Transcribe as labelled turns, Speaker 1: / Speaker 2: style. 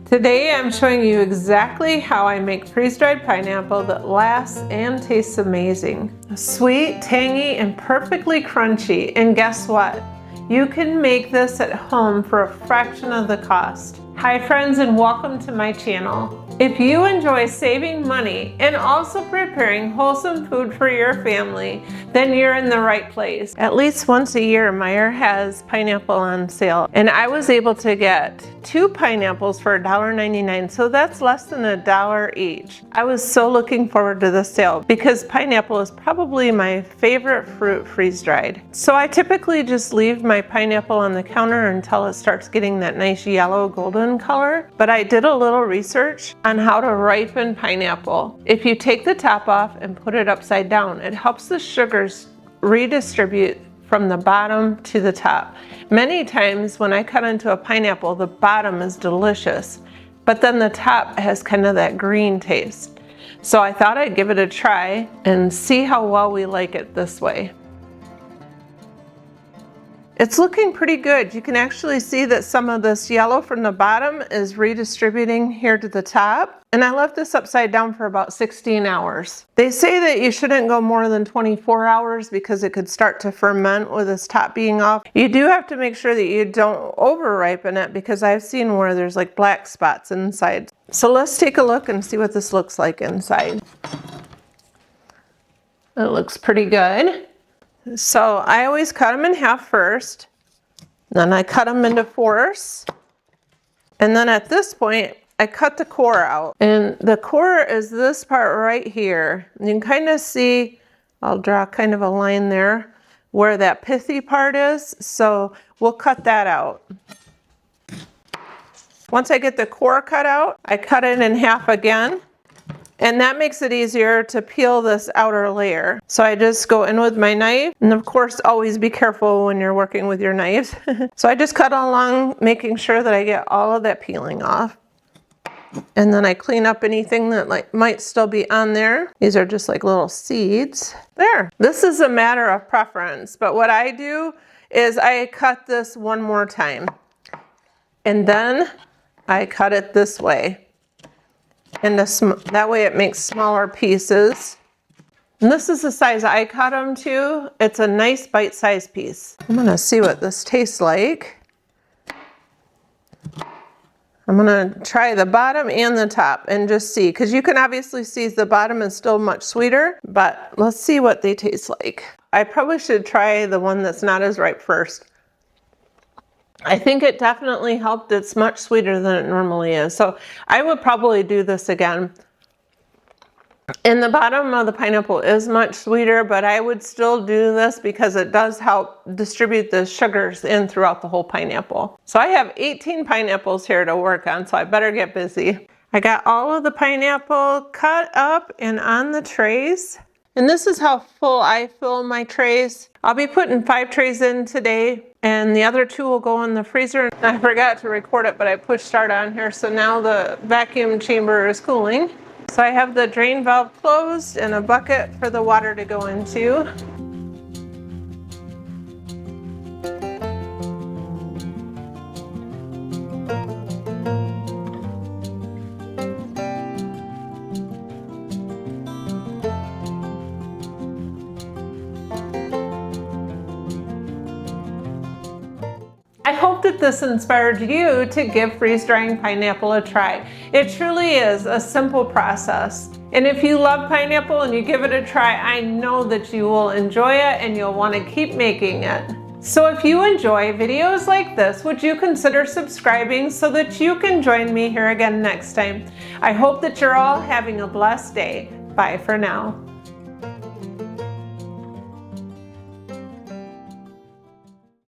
Speaker 1: Today I'm showing you exactly how I make freeze-dried pineapple that lasts and tastes amazing. Sweet, tangy, and perfectly crunchy. And guess what? You can make this at home for a fraction of the cost. Hi friends, and welcome to my channel. If you enjoy saving money and also preparing wholesome food for your family, then you're in the right place. At least once a year, Meijer has pineapple on sale, and I was able to get 2 pineapples for $1.99, so that's less than $1 each. I was so looking forward to this sale because pineapple is probably my favorite fruit freeze-dried. So I typically just leave my pineapple on the counter until it starts getting that nice yellow golden color, but I did a little research on how to ripen pineapple. If you take the top off and put it upside down, it helps the sugars redistribute from the bottom to the top. Many times when I cut into a pineapple, the bottom is delicious, but then the top has kind of that green taste. So I thought I'd give it a try and see how well we like it this way. It's looking pretty good. You can actually see that some of this yellow from the bottom is redistributing here to the top. And I left this upside down for about 16 hours. They say that you shouldn't go more than 24 hours because it could start to ferment with this top being off. You do have to make sure that you don't over ripen it because I've seen where there's like black spots inside. So let's take a look and see what this looks like inside. It looks pretty good. So I always cut them in half first, then I cut them into fourths, and then at this point I cut the core out. And the core is this part right here. You can kind of see, I'll draw kind of a line there where that pithy part is, so we'll cut that out. Once I get the core cut out, I cut it in half again. And that makes it easier to peel this outer layer. So I just go in with my knife, and of course always be careful when you're working with your knives. So I just cut along, making sure that I get all of that peeling off. And then I clean up anything that might still be on there. These are just like little seeds. There. This is a matter of preference, but what I do is I cut this one more time. And then I cut it this way. And that way it makes smaller pieces. And this is the size I cut them to. It's a nice bite-sized piece. I'm gonna see what this tastes like. I'm gonna try the bottom and the top and just see, because you can obviously see the bottom is still much sweeter, but let's see what they taste like. I probably should try the one that's not as ripe first. I think it definitely helped. It's much sweeter than it normally is. So I would probably do this again. And the bottom of the pineapple is much sweeter, but I would still do this because it does help distribute the sugars in throughout the whole pineapple. So I have 18 pineapples here to work on, so I better get busy. I got all of the pineapple cut up and on the trays. And this is how full I fill my trays. I'll be putting 5 trays in today, and the other 2 will go in the freezer. I forgot to record it, but I pushed start on here, so now the vacuum chamber is cooling. So I have the drain valve closed and a bucket for the water to go into. I hope that this inspired you to give freeze-drying pineapple a try. It truly is a simple process. And if you love pineapple and you give it a try, I know that you will enjoy it and you'll want to keep making it. So if you enjoy videos like this, would you consider subscribing so that you can join me here again next time? I hope that you're all having a blessed day. Bye for now.